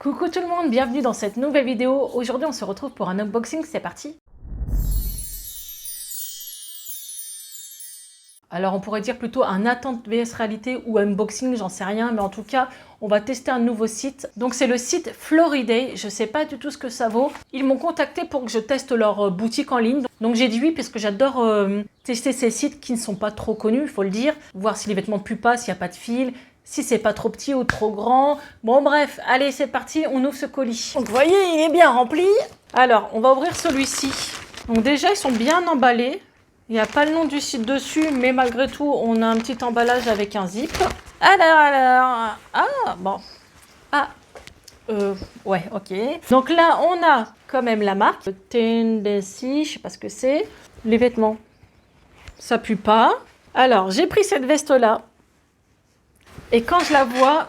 Coucou tout le monde, bienvenue dans cette nouvelle vidéo. Aujourd'hui on se retrouve pour un unboxing, c'est parti. Alors on pourrait dire plutôt un attente vs réalité ou unboxing, j'en sais rien, mais en tout cas on va tester un nouveau site. Donc c'est le site Floriday, je sais pas du tout ce que ça vaut. Ils m'ont contacté pour que je teste leur boutique en ligne. Donc j'ai dit oui parce que j'adore tester ces sites qui ne sont pas trop connus, il faut le dire. Voir si les vêtements puent pas, s'il n'y a pas de fil, si c'est pas trop petit ou trop grand. Bon bref, allez c'est parti, on ouvre ce colis. Donc vous voyez, il est bien rempli. Alors on va ouvrir celui-ci. Donc déjà ils sont bien emballés. Il n'y a pas le nom du site dessus, mais malgré tout, on a un petit emballage avec un zip. Alors, bon. Ouais, ok. Donc là, on a quand même la marque. Tendency, je sais pas ce que c'est. Les vêtements, ça pue pas. Alors, j'ai pris cette veste-là. Et quand je la vois,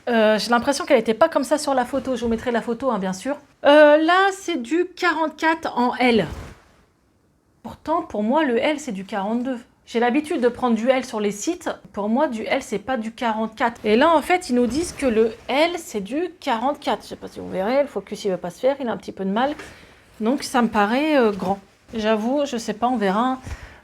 j'ai l'impression qu'elle n'était pas comme ça sur la photo. Je vous mettrai la photo, hein, bien sûr. Là, c'est du 44 en L. Pourtant, pour moi, le L, c'est du 42. J'ai l'habitude de prendre du L sur les sites. Pour moi, du L, c'est pas du 44. Et là, en fait, ils nous disent que le L, c'est du 44. Je sais pas si vous verrez, le focus, il ne veut pas se faire. Il a un petit peu de mal. Donc, ça me paraît grand. J'avoue, je sais pas, on verra.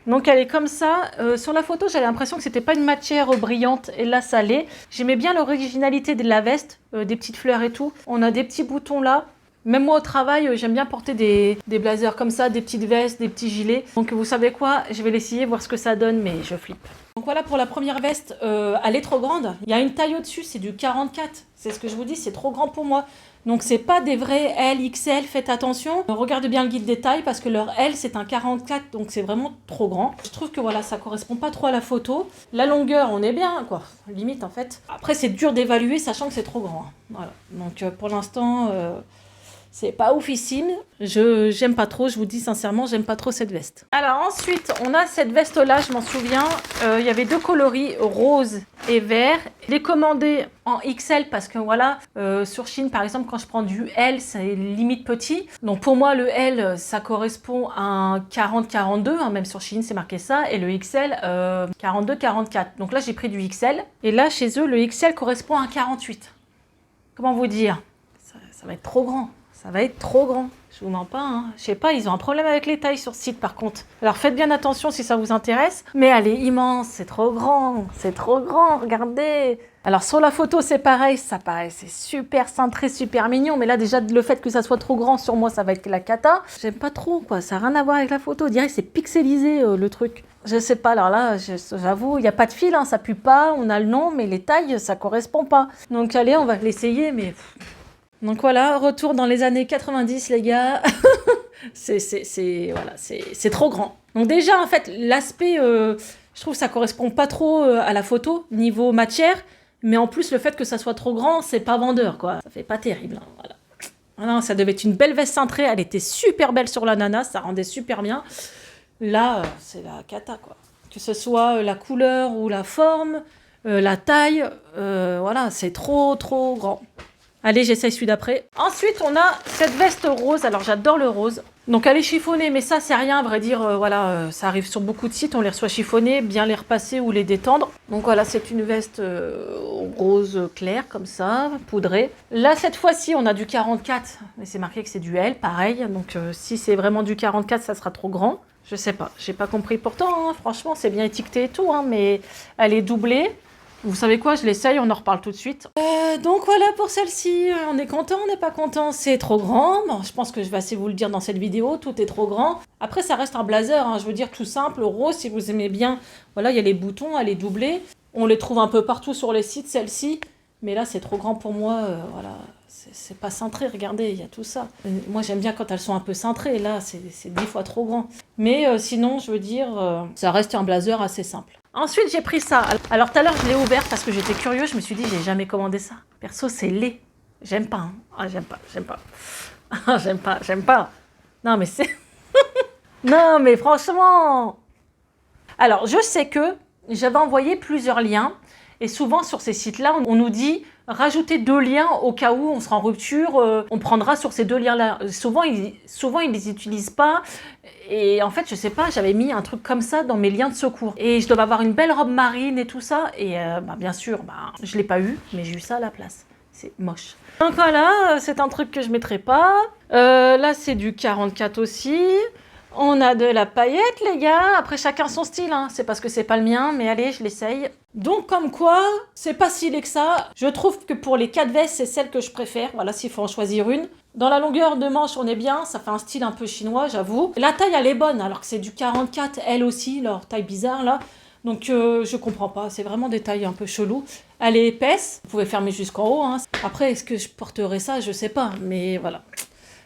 Donc, elle est comme ça. Sur la photo, j'avais l'impression que c'était pas une matière brillante. Et là, ça l'est. J'aimais bien l'originalité de la veste, des petites fleurs et tout. On a des petits boutons là. Même moi au travail, j'aime bien porter des blazers comme ça, des petites vestes, des petits gilets. Donc vous savez quoi, je vais l'essayer, voir ce que ça donne, mais je flippe. Donc voilà pour la première veste, elle est trop grande. Il y a une taille au-dessus, c'est du 44. C'est ce que je vous dis, c'est trop grand pour moi. Donc c'est pas des vrais L, XL, faites attention. Regardez bien le guide des tailles parce que leur L c'est un 44, donc c'est vraiment trop grand. Je trouve que voilà, ça correspond pas trop à la photo. La longueur, on est bien, quoi, limite en fait. Après c'est dur d'évaluer sachant que c'est trop grand. Voilà, donc pour l'instant... c'est pas oufissime, j'aime pas trop, je vous dis sincèrement, j'aime pas trop cette veste. Alors ensuite, on a cette veste-là, je m'en souviens, il y avait deux coloris, rose et vert. Je l'ai commandé en XL parce que voilà, sur Shein par exemple, quand je prends du L, c'est limite petit. Donc pour moi, le L, ça correspond à un 40-42, hein, même sur Shein, c'est marqué ça, et le XL, 42-44. Donc là, j'ai pris du XL, et là, chez eux, le XL correspond à un 48. Comment vous dire? Ça va être trop grand. Ça va être trop grand, je vous mens pas, hein. Je sais pas, ils ont un problème avec les tailles sur ce site par contre. Alors faites bien attention si ça vous intéresse. Mais elle est immense, c'est trop grand, regardez. Alors sur la photo c'est pareil, ça paraît, c'est super cintré, super mignon. Mais là déjà le fait que ça soit trop grand sur moi, ça va être la cata. J'aime pas trop quoi, ça n'a rien à voir avec la photo. On dirait que c'est pixelisé le truc. Je sais pas, alors là, j'avoue, il n'y a pas de fil, hein, ça pue pas, on a le nom, mais les tailles, ça correspond pas. Donc allez, on va l'essayer, mais... Donc voilà, retour dans les années 90 les gars, c'est trop grand. Donc déjà en fait l'aspect, je trouve que ça correspond pas trop à la photo niveau matière, mais en plus le fait que ça soit trop grand, c'est pas vendeur quoi, ça fait pas terrible, hein, voilà. Ah non, ça devait être une belle veste cintrée, elle était super belle sur la nana, ça rendait super bien. Là c'est la cata quoi, que ce soit la couleur ou la forme, la taille, voilà c'est trop grand. Allez, j'essaye celui d'après. Ensuite, on a cette veste rose. Alors, j'adore le rose. Donc, elle est chiffonnée, mais ça, c'est rien. À vrai dire, voilà, ça arrive sur beaucoup de sites. On les reçoit chiffonnés, bien les repasser ou les détendre. Donc, voilà, c'est une veste rose claire, comme ça, poudrée. Là, cette fois-ci, on a du 44. Mais c'est marqué que c'est du L, pareil. Donc, si c'est vraiment du 44, ça sera trop grand. Je sais pas. J'ai pas compris. Pourtant, hein, franchement, c'est bien étiqueté et tout. Hein, mais elle est doublée. Vous savez quoi, je l'essaye, on en reparle tout de suite. Donc voilà pour celle-ci, on est content, on n'est pas content, c'est trop grand. Bon, je pense que je vais assez vous le dire dans cette vidéo, tout est trop grand. Après ça reste un blazer, hein, je veux dire tout simple, rose si vous aimez bien. Voilà, il y a les boutons, elle est doublée. On les trouve un peu partout sur les sites, celle-ci. Mais là c'est trop grand pour moi, voilà. C'est pas cintré, regardez, il y a tout ça. Moi j'aime bien quand elles sont un peu cintrées, là c'est 10 fois trop grand. Mais sinon, je veux dire, ça reste un blazer assez simple. Ensuite, j'ai pris ça. Alors, tout à l'heure, je l'ai ouvert parce que j'étais curieuse. Je me suis dit, j'ai jamais commandé ça. Perso, c'est laid. J'aime pas. Hein. Ah, j'aime pas. Ah, j'aime pas. Non, mais c'est... Non, mais franchement... Alors, je sais que j'avais envoyé plusieurs liens. Et souvent, sur ces sites-là, on nous dit... Rajouter 2 liens au cas où on sera en rupture, on prendra sur ces 2 liens-là. Souvent, ils les utilisent pas. Et en fait, je sais pas, j'avais mis un truc comme ça dans mes liens de secours. Et je devais avoir une belle robe marine et tout ça. Et bien sûr, je l'ai pas eu, mais j'ai eu ça à la place. c'est moche. Donc voilà, c'est un truc que je mettrai pas. Là, c'est du 44 aussi. On a de la paillette, les gars. Après, chacun son style, hein. C'est parce que c'est pas le mien, mais allez, je l'essaye. Donc, comme quoi, c'est pas si laid que ça. Je trouve que pour les 4 vestes, c'est celle que je préfère. Voilà, s'il faut en choisir une. Dans la longueur de manche, on est bien. Ça fait un style un peu chinois, j'avoue. La taille, elle est bonne, alors que c'est du 44, elle aussi, leur taille bizarre, là. Donc, je comprends pas. C'est vraiment des tailles un peu cheloues. Elle est épaisse. Vous pouvez fermer jusqu'en haut, hein. Après, est-ce que je porterai ça? Je sais pas, mais voilà.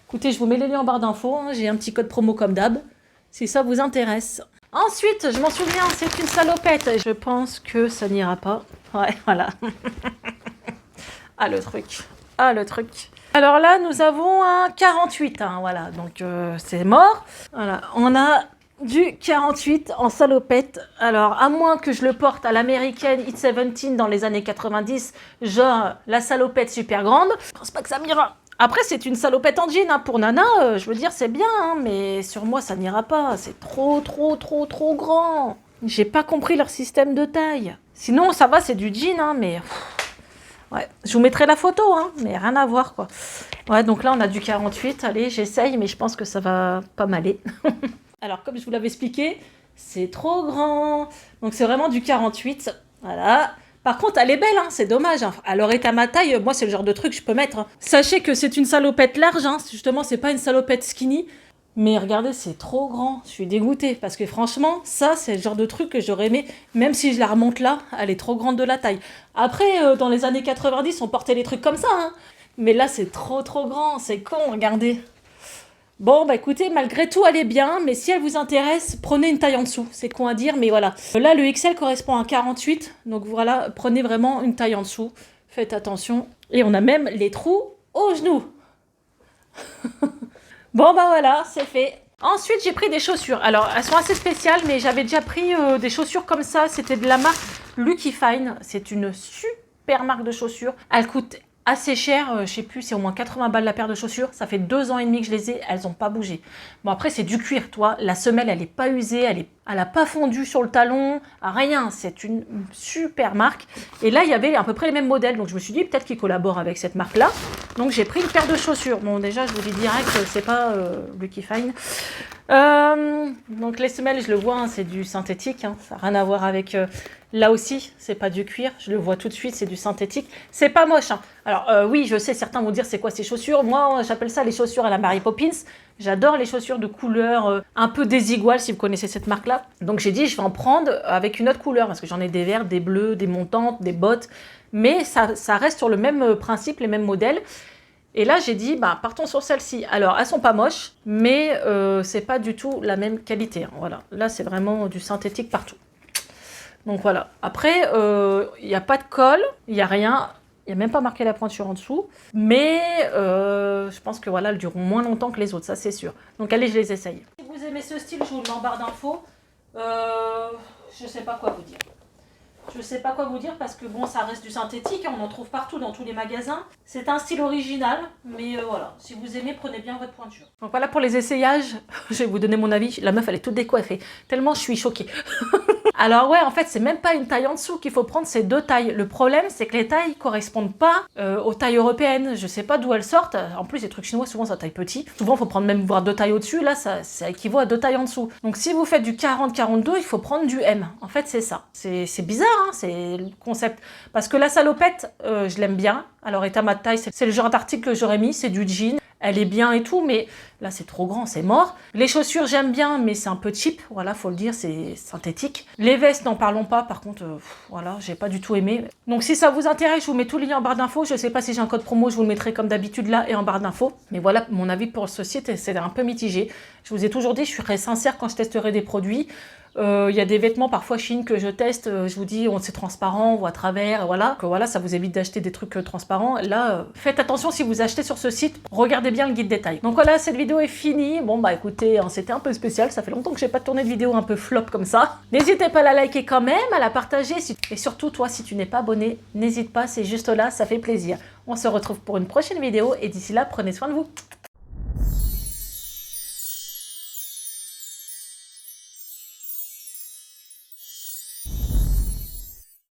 Écoutez, je vous mets les liens en barre d'infos, hein. J'ai un petit code promo comme d'hab, si ça vous intéresse. Ensuite, je m'en souviens, c'est une salopette. Je pense que ça n'ira pas. Ouais, voilà. Ah, le truc. Ah, le truc. Alors là, nous avons un 48, hein, voilà, donc c'est mort. Voilà, on a du 48 en salopette. Alors, à moins que je le porte à l'américaine Hit 17 dans les années 90, genre la salopette super grande, je pense pas que ça m'ira. Après, c'est une salopette en jean, hein, pour nana, je veux dire, c'est bien, hein, mais sur moi, ça n'ira pas. C'est trop grand. J'ai pas compris leur système de taille. Sinon, ça va, c'est du jean, hein, mais... Ouais, je vous mettrai la photo, hein, mais rien à voir, quoi. Ouais, donc là, on a du 48. Allez, j'essaye, mais je pense que ça va pas m'aller. Alors, comme je vous l'avais expliqué, c'est trop grand. Donc, c'est vraiment du 48. Voilà. Par contre, elle est belle, hein, c'est dommage. Hein. Alors, est à ma taille, moi, c'est le genre de truc que je peux mettre. Hein. Sachez que c'est une salopette large, hein. Justement, c'est pas une salopette skinny. Mais regardez, c'est trop grand. Je suis dégoûtée. Parce que franchement, ça, c'est le genre de truc que j'aurais aimé. Même si je la remonte là, elle est trop grande de la taille. Après, dans les années 90, on portait les trucs comme ça. Hein. Mais là, c'est trop grand. C'est con, regardez. Bon, bah écoutez, malgré tout, elle est bien, mais si elle vous intéresse, prenez une taille en dessous. C'est con à dire, mais voilà. Là, le XL correspond à 48, donc voilà, prenez vraiment une taille en dessous. Faites attention. Et on a même les trous aux genoux. Bon, bah voilà, c'est fait. Ensuite, j'ai pris des chaussures. Alors, elles sont assez spéciales, mais j'avais déjà pris des chaussures comme ça. C'était de la marque Lucky Fine. C'est une super marque de chaussures. Elle coûte assez cher, je sais plus, c'est au moins 80 balles la paire de chaussures. Ça fait 2 ans et demi que je les ai, elles n'ont pas bougé. Bon, après, c'est du cuir, toi. La semelle, elle n'est pas usée, elle a pas fondu sur le talon, rien. C'est une super marque. Et là, il y avait à peu près les mêmes modèles. Donc, je me suis dit, peut-être qu'ils collaborent avec cette marque-là. Donc, j'ai pris une paire de chaussures. Bon, déjà, je vous dis direct, c'est pas Lucky Fine. Donc, les semelles, je le vois, hein, c'est du synthétique. Hein, ça n'a rien à voir avec... Là aussi, c'est pas du cuir, je le vois tout de suite, c'est du synthétique. C'est pas moche. Hein. Alors oui, je sais, certains vont dire c'est quoi ces chaussures. Moi, j'appelle ça les chaussures à la Mary Poppins. J'adore les chaussures de couleur un peu désiguales, si vous connaissez cette marque-là. Donc j'ai dit, je vais en prendre avec une autre couleur, parce que j'en ai des verts, des bleus, des montantes, des bottes. Mais ça reste sur le même principe, les mêmes modèles. Et là, j'ai dit, bah, partons sur celle-ci. Alors, elles sont pas moches, mais c'est pas du tout la même qualité. Hein. Voilà. Là, c'est vraiment du synthétique partout. Donc voilà. Après, il n'y a pas de colle, il n'y a rien. Il n'y a même pas marqué la pointure en dessous. Mais je pense que voilà, elles dureront moins longtemps que les autres, ça c'est sûr. Donc allez, je les essaye. Si vous aimez ce style, je vous le mets en barre d'infos. Je ne sais pas quoi vous dire. Je ne sais pas quoi vous dire parce que bon, ça reste du synthétique, on en trouve partout dans tous les magasins. C'est un style original, mais voilà, si vous aimez, prenez bien votre pointure. Donc voilà pour les essayages, je vais vous donner mon avis. La meuf, elle est toute décoiffée, tellement je suis choquée. Alors ouais, en fait, c'est même pas une taille en dessous qu'il faut prendre, c'est 2 tailles. Le problème, c'est que les tailles correspondent pas aux tailles européennes. Je sais pas d'où elles sortent. En plus, les trucs chinois, souvent, ça taille petit. Souvent, il faut prendre même voir 2 tailles au-dessus. Là, ça équivaut à 2 tailles en dessous. Donc, si vous faites du 40-42, il faut prendre du M. En fait, c'est ça. C'est bizarre, hein, c'est le concept. Parce que la salopette, je l'aime bien. Alors, état ma taille, c'est le genre d'article que j'aurais mis. C'est du jean. Elle est bien et tout, mais là, c'est trop grand, c'est mort. Les chaussures, j'aime bien, mais c'est un peu cheap. Voilà, faut le dire, c'est synthétique. Les vestes, n'en parlons pas. Par contre, voilà, j'ai pas du tout aimé. Donc, si ça vous intéresse, je vous mets tous les liens en barre d'infos. Je sais pas si j'ai un code promo, je vous le mettrai comme d'habitude là et en barre d'infos. Mais voilà, mon avis pour ce site, c'est un peu mitigé. Je vous ai toujours dit, je serai sincère quand je testerai des produits. Il y a des vêtements parfois Chine que je teste, je vous dis c'est transparent, on voit à travers, voilà. Que voilà, ça vous évite d'acheter des trucs transparents. Là, faites attention si vous achetez sur ce site, regardez bien le guide détail. Donc voilà, cette vidéo est finie. Bon bah écoutez, hein, c'était un peu spécial, ça fait longtemps que j'ai pas tourné de vidéo un peu flop comme ça. N'hésitez pas à la liker quand même, à la partager, et surtout toi si tu n'es pas abonné, n'hésite pas, c'est juste là, ça fait plaisir. On se retrouve pour une prochaine vidéo et d'ici là, prenez soin de vous.